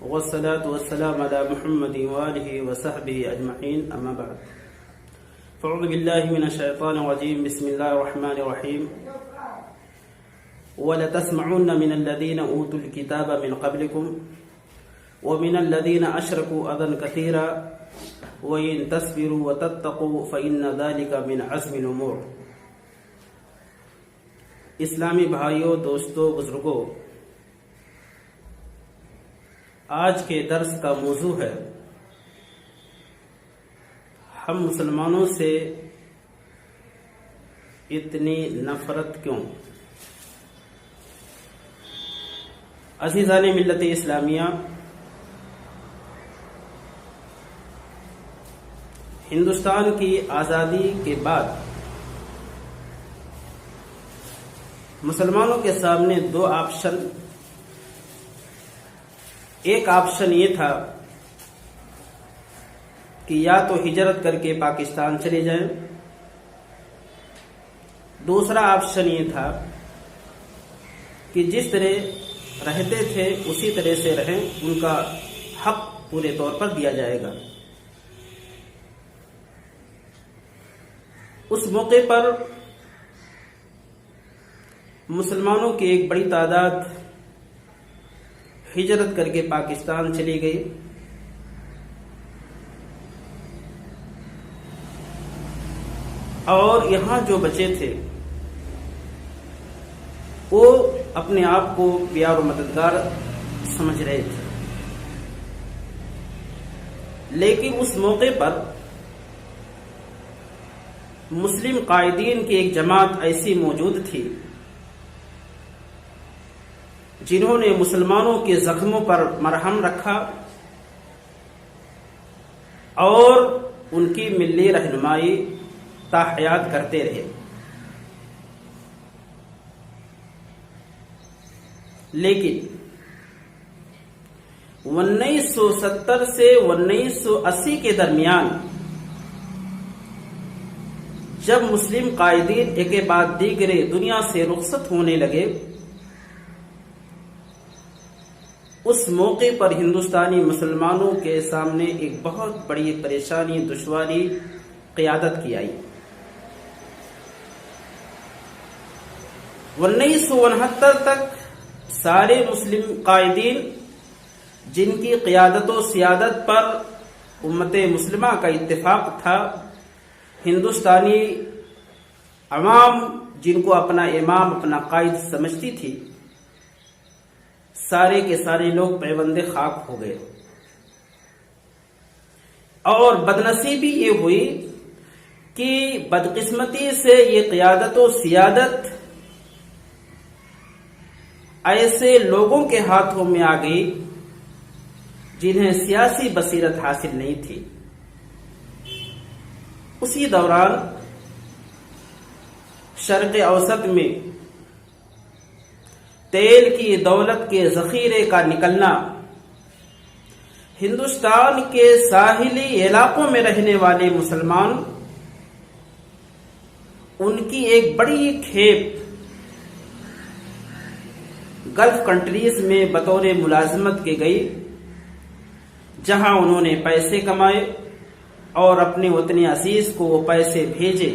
والصلاة والسلام على محمد وآله وصحبه أجمعين أما بعد فأعوذ بالله من الشيطان الرجيم بسم الله الرحمن الرحيم ولتسمعن من الذين أوتوا الكتاب من قبلكم ومن الذين أشركوا أذى كثيرا وإن تصبروا وتتقوا فإن ذلك من عزم الأمور. اسلامی بھائیوں، دوستوں، بزرگوں، آج کے درس کا موضوع ہے ہم مسلمانوں سے اتنی نفرت کیوں؟ عزیزان ملت اسلامیہ، ہندوستان کی آزادی کے بعد مسلمانوں کے سامنے دو آپشن، ایک آپشن یہ تھا کہ یا تو ہجرت کر کے پاکستان چلے جائیں، دوسرا آپشن یہ تھا کہ جس طرح رہتے تھے اسی طرح سے رہیں، ان کا حق پورے طور پر دیا جائے گا. اس موقع پر مسلمانوں کی ایک بڑی تعداد ہجرت کر کے پاکستان چلی گئی، اور یہاں جو بچے تھے وہ اپنے آپ کو پیار و مددگار سمجھ رہے تھے. لیکن اس موقع پر مسلم قائدین کی ایک جماعت ایسی موجود تھی جنہوں نے مسلمانوں کے زخموں پر مرہم رکھا اور ان کی ملی رہنمائی تا حیات کرتے رہے. لیکن 1970 سے 1980 کے درمیان جب مسلم قائدین ایک کے بعد دیگرے دنیا سے رخصت ہونے لگے، اس موقع پر ہندوستانی مسلمانوں کے سامنے ایک بہت بڑی پریشانی، دشواری قیادت کی آئی. 1969 تک سارے مسلم قائدین جن کی قیادت و سیادت پر امت مسلمہ کا اتفاق تھا، ہندوستانی عوام جن کو اپنا امام، اپنا قائد سمجھتی تھی، سارے کے سارے لوگ پیوند خاک ہو گئے. اور بدنصیبی یہ ہوئی کہ بدقسمتی سے یہ قیادت و سیادت ایسے لوگوں کے ہاتھوں میں آ گئی جنہیں سیاسی بصیرت حاصل نہیں تھی. اسی دوران شرق اوسط میں تیل کی دولت کے ذخیرے کا نکلنا، ہندوستان کے ساحلی علاقوں میں رہنے والے مسلمان، ان کی ایک بڑی کھیپ گلف کنٹریز میں بطور ملازمت کے گئی، جہاں انہوں نے پیسے کمائے اور اپنے وطن عزیز کو وہ پیسے بھیجے،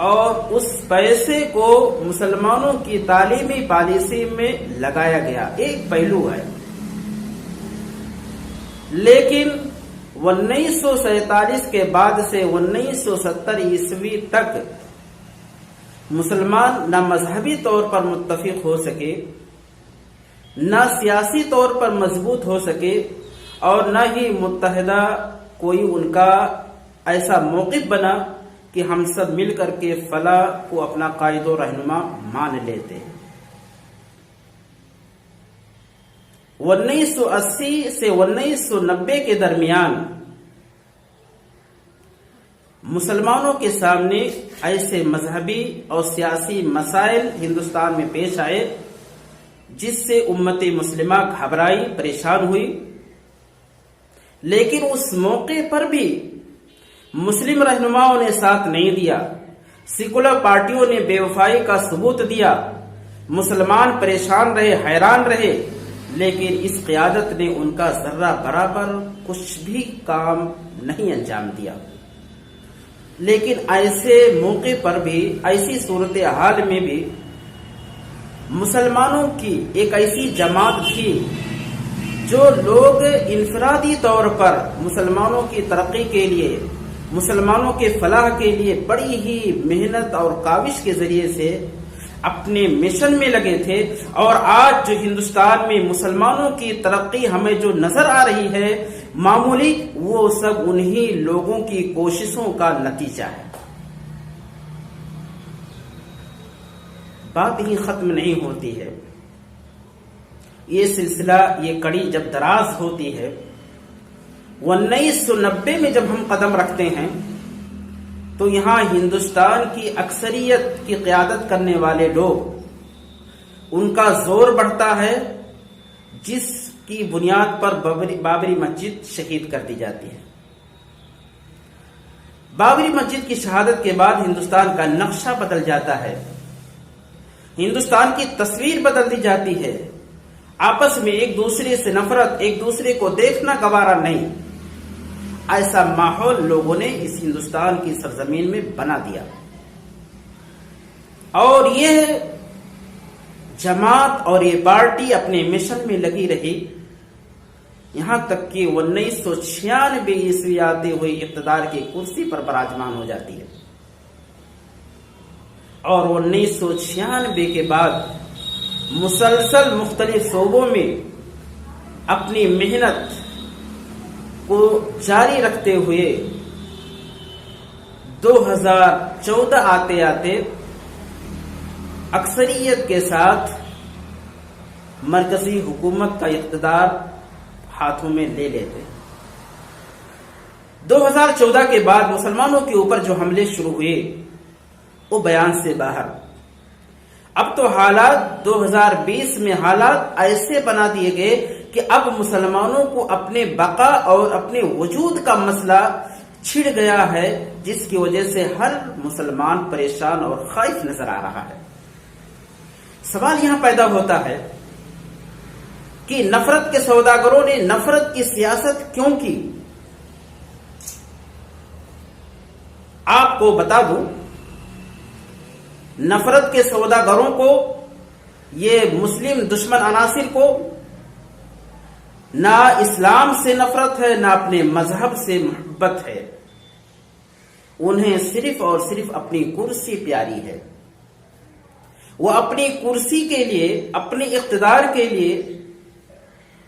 اور اس پیسے کو مسلمانوں کی تعلیمی پالیسی میں لگایا گیا. ایک پہلو ہے. لیکن 1947 کے بعد سے 1970 عیسوی تک مسلمان نہ مذہبی طور پر متفق ہو سکے، نہ سیاسی طور پر مضبوط ہو سکے، اور نہ ہی متحدہ کوئی ان کا ایسا موقف بنا کہ ہم سب مل کر کے فلاح کو اپنا قائد و رہنما مان لیتے ہیں. 1980 سے 1990 کے درمیان مسلمانوں کے سامنے ایسے مذہبی اور سیاسی مسائل ہندوستان میں پیش آئے جس سے امت مسلمہ گھبرائی، پریشان ہوئی. لیکن اس موقع پر بھی مسلم رہنماؤں نے ساتھ نہیں دیا، سیکولر پارٹیوں نے بے وفائی کا ثبوت دیا، مسلمان پریشان رہے، حیران رہے، لیکن اس قیادت نے ان کا ذرہ برابر کچھ بھی کام نہیں انجام دیا۔ لیکن ایسے موقع پر بھی، ایسی صورتحال میں بھی مسلمانوں کی ایک ایسی جماعت تھی جو لوگ انفرادی طور پر مسلمانوں کی ترقی کے لیے، مسلمانوں کے فلاح کے لیے بڑی ہی محنت اور کاوش کے ذریعے سے اپنے مشن میں لگے تھے، اور آج جو ہندوستان میں مسلمانوں کی ترقی ہمیں جو نظر آ رہی ہے معمولی، وہ سب انہی لوگوں کی کوششوں کا نتیجہ ہے۔ بات ہی ختم نہیں ہوتی ہے، یہ سلسلہ، یہ کڑی جب دراز ہوتی ہے، 1990 میں جب ہم قدم رکھتے ہیں تو یہاں ہندوستان کی اکثریت کی قیادت کرنے والے لوگ، ان کا زور بڑھتا ہے، جس کی بنیاد پر بابری مسجد شہید کر دی جاتی ہے۔ بابری مسجد کی شہادت کے بعد ہندوستان کا نقشہ بدل جاتا ہے، ہندوستان کی تصویر بدل دی جاتی ہے، آپس میں ایک دوسرے سے نفرت، ایک دوسرے کو دیکھنا گوارا نہیں، ایسا ماحول لوگوں نے اس ہندوستان کی سرزمین میں بنا دیا۔ اور یہ جماعت اور یہ پارٹی اپنے مشن میں لگی رہی، یہاں تک کہ 1996 عیسوی آتے ہوئے اقتدار کی کرسی پر براجمان ہو جاتی ہے، اور 1996 کے بعد مسلسل مختلف شعبوں میں اپنی محنت کو جاری رکھتے ہوئے 2014 آتے آتے اکثریت کے ساتھ مرکزی حکومت کا اقتدار ہاتھوں میں لے لیتے۔ 2014 کے بعد مسلمانوں کے اوپر جو حملے شروع ہوئے وہ بیان سے باہر۔ اب تو حالات 2020 میں حالات ایسے بنا دیے گئے کہ اب مسلمانوں کو اپنے بقا اور اپنے وجود کا مسئلہ چھڑ گیا ہے، جس کی وجہ سے ہر مسلمان پریشان اور خائف نظر آ رہا ہے۔ سوال یہاں پیدا ہوتا ہے کہ نفرت کے سوداگروں نے نفرت کی سیاست کیوں کی؟ آپ کو بتا دوں، نفرت کے سوداگروں کو، یہ مسلم دشمن عناصر کو نہ اسلام سے نفرت ہے، نہ اپنے مذہب سے محبت ہے، انہیں صرف اور صرف اپنی کرسی پیاری ہے۔ وہ اپنی کرسی کے لیے، اپنے اقتدار کے لیے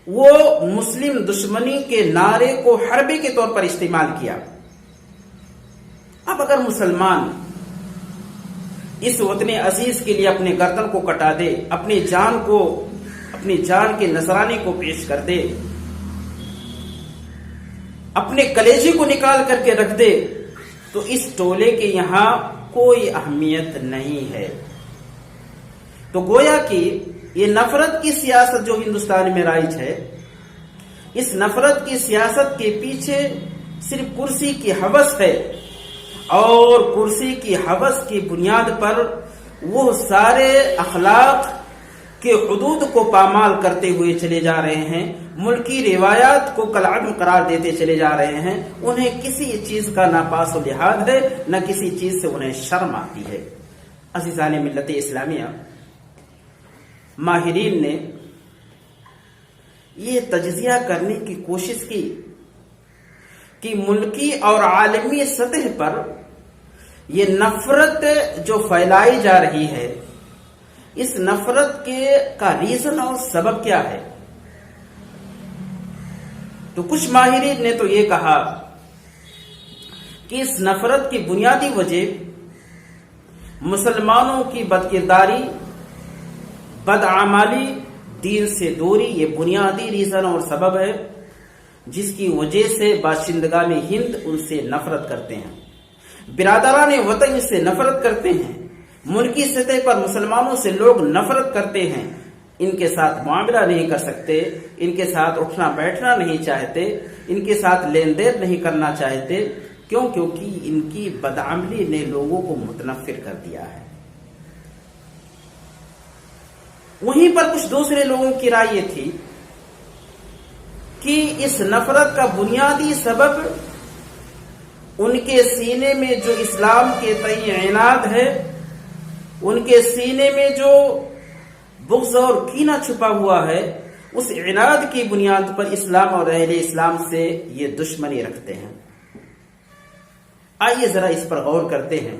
وہ مسلم دشمنی کے نعرے کو حربے کے طور پر استعمال کیا۔ اب اگر مسلمان اس وطن عزیز کے لیے اپنے گردن کو کٹا دے، اپنی جان کے نذرانے کو پیش کر دے، اپنے کلیجے کو نکال کر کے رکھ دے، تو اس ٹولے کے یہاں کوئی اہمیت نہیں ہے۔ تو گویا کہ یہ نفرت کی سیاست جو ہندوستان میں رائج ہے، اس نفرت کی سیاست کے پیچھے صرف کرسی کی ہوس ہے، اور کرسی کی ہوس کی بنیاد پر وہ سارے اخلاق کے حدود کو پامال کرتے ہوئے چلے جا رہے ہیں، ملکی روایات کو کالعدم قرار دیتے چلے جا رہے ہیں۔ انہیں کسی چیز کا نہ پاس و لحاظ ہے، نہ کسی چیز سے انہیں شرم آتی ہے۔ عزیزان ملت اسلامیہ، ماہرین نے یہ تجزیہ کرنے کی کوشش کی کہ ملکی اور عالمی سطح پر یہ نفرت جو پھیلائی جا رہی ہے، اس نفرت کا ریزن اور سبب کیا ہے۔ تو کچھ ماہرین نے تو یہ کہا کہ اس نفرت کی بنیادی وجہ مسلمانوں کی بدکرداری، بدعمالی، دین سے دوری، یہ بنیادی ریزن اور سبب ہے جس کی وجہ سے باشندگان ہند ان سے نفرت کرتے ہیں، برادران وطن سے نفرت کرتے ہیں، ملکی سطح پر مسلمانوں سے لوگ نفرت کرتے ہیں، ان کے ساتھ معاملہ نہیں کر سکتے، ان کے ساتھ اٹھنا بیٹھنا نہیں چاہتے، ان کے ساتھ لین دین نہیں کرنا چاہتے۔ کیوں؟ کیونکہ ان کی بدعملی نے لوگوں کو متنفر کر دیا ہے۔ وہیں پر کچھ دوسرے لوگوں کی رائے یہ تھی کہ اس نفرت کا بنیادی سبب ان کے سینے میں جو اسلام کے تئیں عناد ہے، ان کے سینے میں جو بغض اور کینہ چھپا ہوا ہے، اس عناد کی بنیاد پر اسلام اور اہل اسلام سے یہ دشمنی رکھتے ہیں۔ آئیے ذرا اس پر غور کرتے ہیں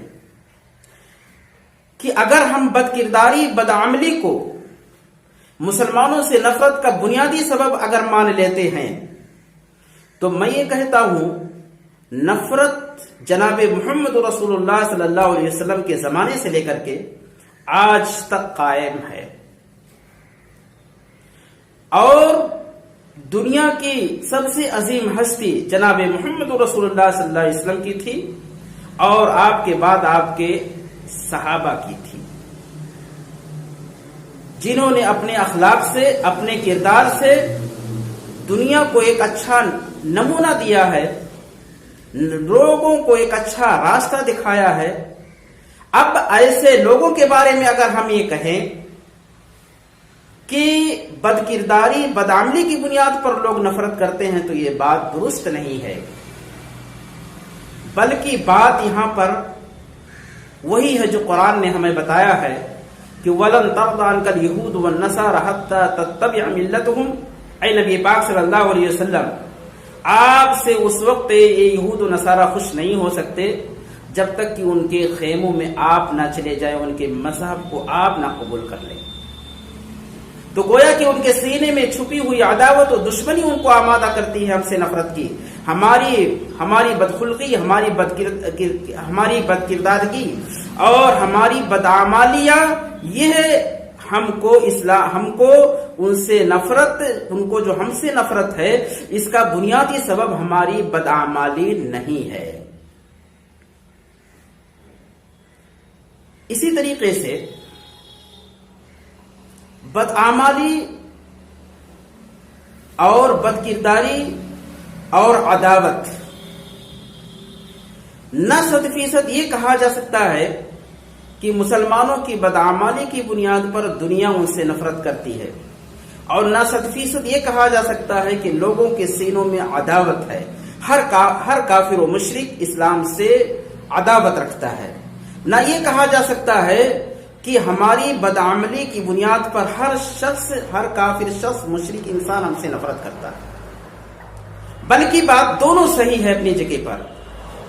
کہ اگر ہم بد کرداری، بدعملی کو مسلمانوں سے نفرت کا بنیادی سبب اگر مان لیتے ہیں تو میں یہ کہتا ہوں نفرت جناب محمد رسول اللہ صلی اللہ علیہ وسلم کے زمانے سے لے کر کے آج تک قائم ہے، اور دنیا کی سب سے عظیم ہستی جناب محمد رسول اللہ صلی اللہ علیہ وسلم کی تھی، اور آپ کے بعد آپ کے صحابہ کی تھی، جنہوں نے اپنے اخلاق سے، اپنے کردار سے دنیا کو ایک اچھا نمونہ دیا ہے، لوگوں کو ایک اچھا راستہ دکھایا ہے۔ اب ایسے لوگوں کے بارے میں اگر ہم یہ کہیں کہ بد کرداری، بدعملی کی بنیاد پر لوگ نفرت کرتے ہیں تو یہ بات درست نہیں ہے، بلکہ بات یہاں پر وہی ہے جو قرآن نے ہمیں بتایا ہے کہ وَلَن تَرْضَ عَنْكَ الْيَهُودُ وَالنَّصَارَىٰ حَتَّىٰ تَتَّبِعَ مِلَّتَهُمْ۔ اے نبی پاک صلی اللہ علیہ وسلم، آپ سے اس وقت یہ یہود و نصارہ خوش نہیں ہو سکتے جب تک کہ ان کے خیموں میں آپ نہ چلے جائیں، ان کے مذہب کو آپ نہ قبول کر لیں۔ تو گویا کہ ان کے سینے میں چھپی ہوئی عداوت و دشمنی ان کو آمادہ کرتی ہے ہم سے نفرت کی، ہماری بدخلقی، ہماری بدکرداری اور ہماری بدعمالیاں، یہ ہم کو ان سے نفرت، ان کو جو ہم سے نفرت ہے، اس کا بنیادی سبب ہماری بدعمالی نہیں ہے۔ اسی طریقے سے بدعمالی اور بدکرداری اور عداوت، نہ 100% یہ کہا جا سکتا ہے کہ مسلمانوں کی بدعمالی کی بنیاد پر دنیا ان سے نفرت کرتی ہے، اور نہ 100% یہ کہا جا سکتا ہے کہ لوگوں کے سینوں میں عداوت ہے، ہر کافر و مشرک اسلام سے عداوت رکھتا ہے۔ نہ یہ کہا جا سکتا ہے کہ ہماری بدعملی کی بنیاد پر ہر کافر شخص، مشرک انسان ہم سے نفرت کرتا ہے، بلکہ بات دونوں صحیح ہے اپنی جگہ پر۔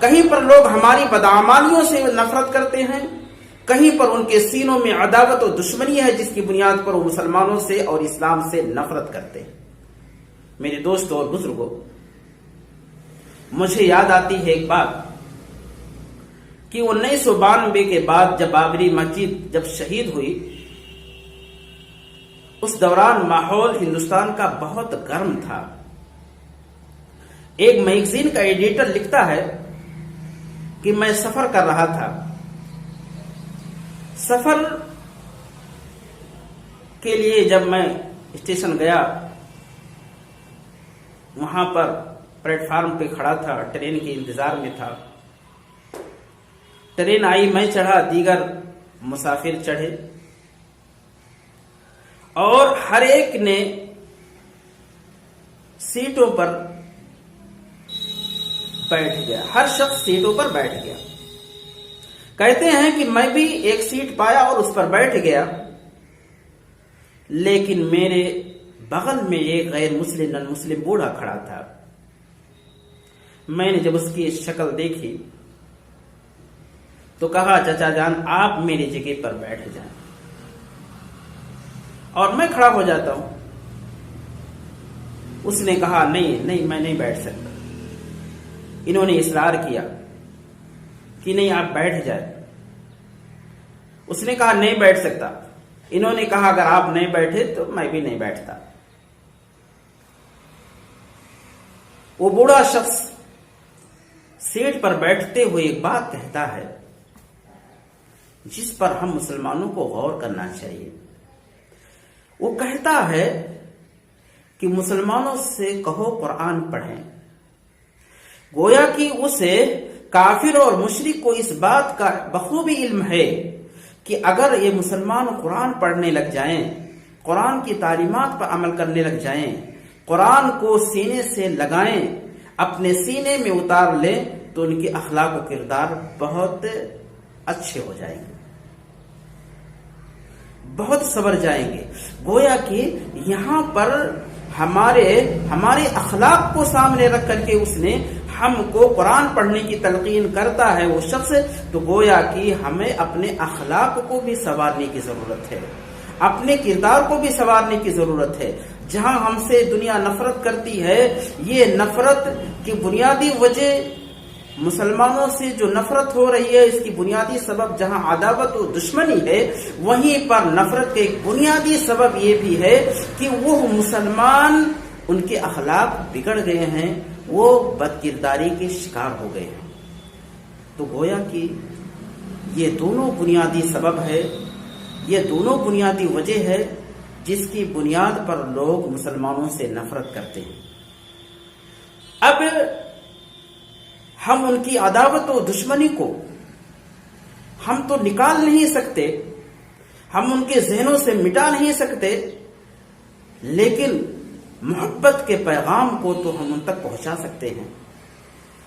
کہیں پر لوگ ہماری بدعمالیوں سے نفرت کرتے ہیں، کہیں پر ان کے سینوں میں عداوت و دشمنی ہے جس کی بنیاد پر وہ مسلمانوں سے اور اسلام سے نفرت کرتے ہیں۔ میرے دوستوں اور بزرگوں، مجھے یاد آتی ہے ایک بات کہ 1992 کے بعد جب بابری مسجد جب شہید ہوئی، اس دوران ماحول ہندوستان کا بہت گرم تھا۔ ایک میگزین کا ایڈیٹر لکھتا ہے کہ میں سفر کر رہا تھا، سفر کے لیے جب میں اسٹیشن گیا، وہاں پر پلیٹ فارم پہ کھڑا تھا، ٹرین کے انتظار میں تھا۔ ٹرین آئی، میں چڑھا، دیگر مسافر چڑھے، اور ہر ایک نے سیٹوں پر بیٹھ گیا، ہر شخص سیٹوں پر بیٹھ گیا۔ کہتے ہیں کہ میں بھی ایک سیٹ پایا اور اس پر بیٹھ گیا، لیکن میرے بغل میں ایک غیر مسلم نن مسلم بوڑھا کھڑا تھا۔ میں نے جب اس کی شکل دیکھی تو کہا، چچا جان آپ میری جگہ پر بیٹھ جائیں، اور میں کھڑا ہو جاتا ہوں۔ اس نے کہا نہیں میں نہیں بیٹھ سکتا۔ انہوں نے اصرار کیا کہ نہیں آپ بیٹھ جائیں۔ اس نے کہا نہیں بیٹھ سکتا۔ انہوں نے کہا اگر آپ نہیں بیٹھے تو میں بھی نہیں بیٹھتا۔ وہ بوڑھا شخص سیٹ پر بیٹھتے ہوئے ایک بات کہتا ہے جس پر ہم مسلمانوں کو غور کرنا چاہیے۔ وہ کہتا ہے کہ مسلمانوں سے کہو قرآن پڑھیں۔ گویا کہ اسے کافر اور مشرک کو اس بات کا بخوبی علم ہے کہ اگر یہ مسلمان قرآن پڑھنے لگ جائیں قرآن کی تعلیمات پر عمل کرنے لگ جائیں، قرآن کو سینے سے لگائیں، اپنے سینے میں اتار لیں، تو ان کے اخلاق و کردار بہت اچھے ہو جائیں گے، بہت سنور جائیں گے۔ گویا کہ یہاں پر ہمارے اخلاق کو سامنے رکھ کر کے اس نے ہم کو قرآن پڑھنے کی تلقین کرتا ہے وہ شخص، تو گویا کہ ہمیں اپنے اخلاق کو بھی سنوارنے کی ضرورت ہے، اپنے کردار کو بھی سنوارنے کی ضرورت ہے۔ جہاں ہم سے دنیا نفرت کرتی ہے، یہ نفرت کی بنیادی وجہ، مسلمانوں سے جو نفرت ہو رہی ہے، اس کی بنیادی سبب جہاں عداوت و دشمنی ہے، وہیں پر نفرت کے ایک بنیادی سبب یہ بھی ہے کہ وہ مسلمان، ان کے اخلاق بگڑ گئے ہیں، وہ بد کرداری کے شکار ہو گئے ہیں۔ تو گویا کہ یہ دونوں بنیادی سبب ہے، یہ دونوں بنیادی وجہ ہے جس کی بنیاد پر لوگ مسلمانوں سے نفرت کرتے ہیں۔ اب ہم ان کی عداوت و دشمنی کو ہم تو نکال نہیں سکتے، ہم ان کے ذہنوں سے مٹا نہیں سکتے، لیکن محبت کے پیغام کو تو ہم ان تک پہنچا سکتے ہیں،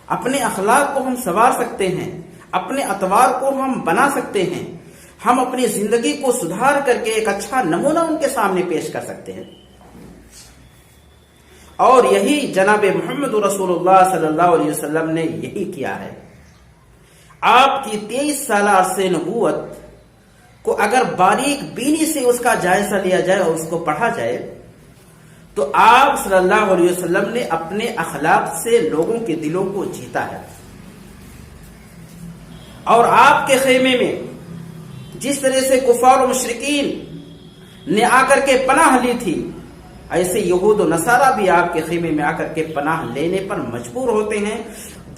اپنے اخلاق کو ہم سنوار سکتے ہیں، اپنے اطوار کو ہم بنا سکتے ہیں، ہم اپنی زندگی کو سدھار کر کے ایک اچھا نمونہ ان کے سامنے پیش کر سکتے ہیں۔ اور یہی جناب محمد رسول اللہ صلی اللہ علیہ وسلم نے یہی کیا ہے۔ آپ کی 23 سالہ عرصے نبوت کو اگر باریک بینی سے اس کا جائزہ لیا جائے اور اس کو پڑھا جائے، تو آپ صلی اللہ علیہ وسلم نے اپنے اخلاق سے لوگوں کے دلوں کو جیتا ہے، اور آپ کے خیمے میں جس طرح سے کفار و مشرکین نے آ کر کے پناہ لی تھی، ایسے یہود و نصارہ بھی آپ کے خیمے میں آ کر کے پناہ لینے پر مجبور ہوتے ہیں،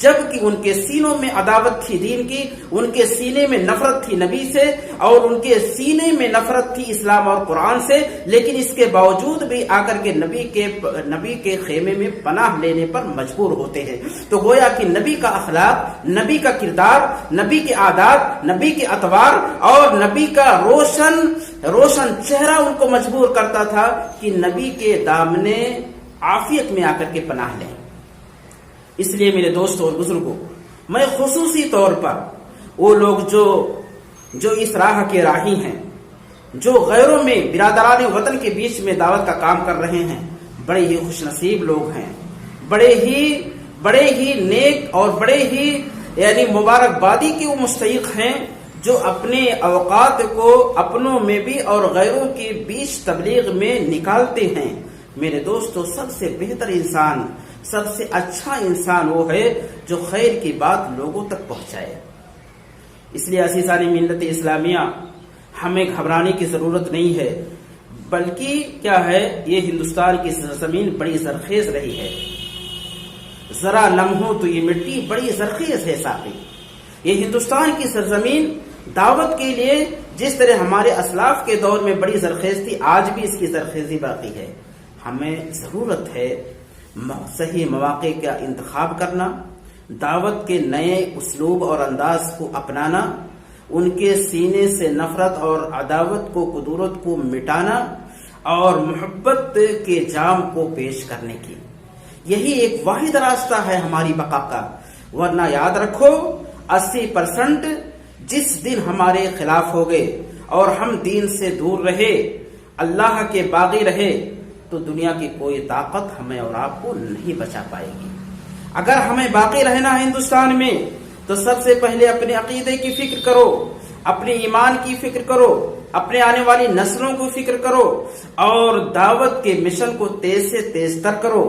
جبکہ ان کے سینوں میں عداوت تھی دین کی، ان کے سینے میں نفرت تھی نبی سے، اور ان کے سینے میں نفرت تھی اسلام اور قرآن سے، لیکن اس کے باوجود بھی آ کر کے نبی کے خیمے میں پناہ لینے پر مجبور ہوتے ہیں۔ تو گویا کہ نبی کا اخلاق، نبی کا کردار، نبی کے عادات، نبی کے اطوار اور نبی کا روشن چہرہ ان کو مجبور کرتا تھا کہ نبی کے دامنے عافیت میں آ کر کے پناہ لیں۔ اس لیے میرے دوستوں اور بزرگوں، میں خصوصی طور پر وہ لوگ جو اس راہ کے راہی ہیں، جو غیروں میں برادران وطن کے بیچ میں دعوت کا کام کر رہے ہیں، بڑے ہی خوش نصیب لوگ ہیں، بڑے ہی نیک اور بڑے ہی یعنی مبارکبادی کے وہ مستحق ہیں جو اپنے اوقات کو اپنوں میں بھی اور غیروں کے بیچ تبلیغ میں نکالتے ہیں۔ میرے دوستو، سب سے بہتر انسان، سب سے اچھا انسان وہ ہے جو خیر کی بات لوگوں تک پہنچائے۔ اس لیے عزیزان ملت اسلامیہ، ہمیں گھبرانے کی ضرورت نہیں ہے، بلکہ کیا ہے، یہ ہندوستان کی سرزمین بڑی زرخیز رہی ہے، ذرا لمحوں تو یہ مٹی بڑی زرخیز ہے ساتھی۔ یہ ہندوستان کی سرزمین دعوت کے لیے جس طرح ہمارے اسلاف کے دور میں بڑی زرخیز تھی، آج بھی اس کی زرخیزی باقی ہے۔ ہمیں ضرورت ہے صحیح مواقع کا انتخاب کرنا، دعوت کے نئے اسلوب اور انداز کو اپنانا، ان کے سینے سے نفرت اور عداوت کو، کدورت کو مٹانا، اور محبت کے جام کو پیش کرنے کی۔ یہی ایک واحد راستہ ہے ہماری بقا کا، ورنہ یاد رکھو 80% جس دن ہمارے خلاف ہو گئے اور ہم دین سے دور رہے، اللہ کے باغی رہے، تو دنیا کی کوئی طاقت ہمیں اور آپ کو نہیں بچا پائے گی۔ اگر ہمیں باقی رہنا ہے ہندوستان میں، تو سب سے پہلے اپنے عقیدے کی فکر کرو، اپنے ایمان کی فکر کرو، اپنے آنے والی نسلوں کو فکر کرو، اور دعوت کے مشن کو تیز سے تیز تر کرو۔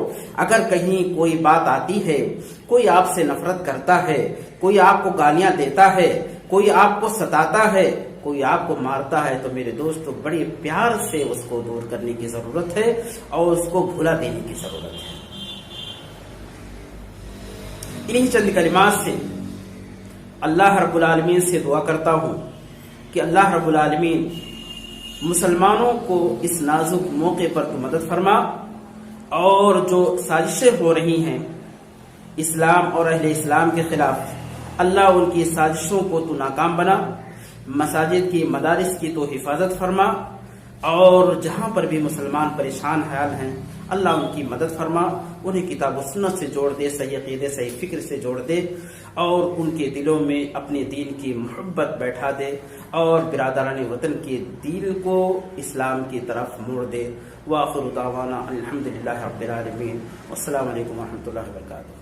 اگر کہیں کوئی بات آتی ہے، کوئی آپ سے نفرت کرتا ہے، کوئی آپ کو گالیاں دیتا ہے، کوئی آپ کو ستاتا ہے، کوئی آپ کو مارتا ہے، تو میرے دوستو بڑے پیار سے اس کو دور کرنے کی ضرورت ہے اور اس کو بھلا دینے کی ضرورت ہے۔ انہی چند کلمات سے اللہ رب العالمین سے دعا کرتا ہوں کہ اللہ رب العالمین مسلمانوں کو اس نازک موقع پر تو مدد فرما، اور جو سازشیں ہو رہی ہیں اسلام اور اہل اسلام کے خلاف، اللہ ان کی سازشوں کو تو ناکام بنا، مساجد کی، مدارس کی تو حفاظت فرما، اور جہاں پر بھی مسلمان پریشان حال ہیں اللہ ان کی مدد فرما، انہیں کتاب و سنت سے جوڑ دے، صحیح عقیدے صحیح فکر سے جوڑ دے، اور ان کے دلوں میں اپنے دین کی محبت بیٹھا دے، اور برادران وطن کے دل کو اسلام کی طرف موڑ دے۔ وآخر دعوانا الحمدللہ رب العالمین، والسلام علیکم ورحمۃ اللہ وبرکاتہ۔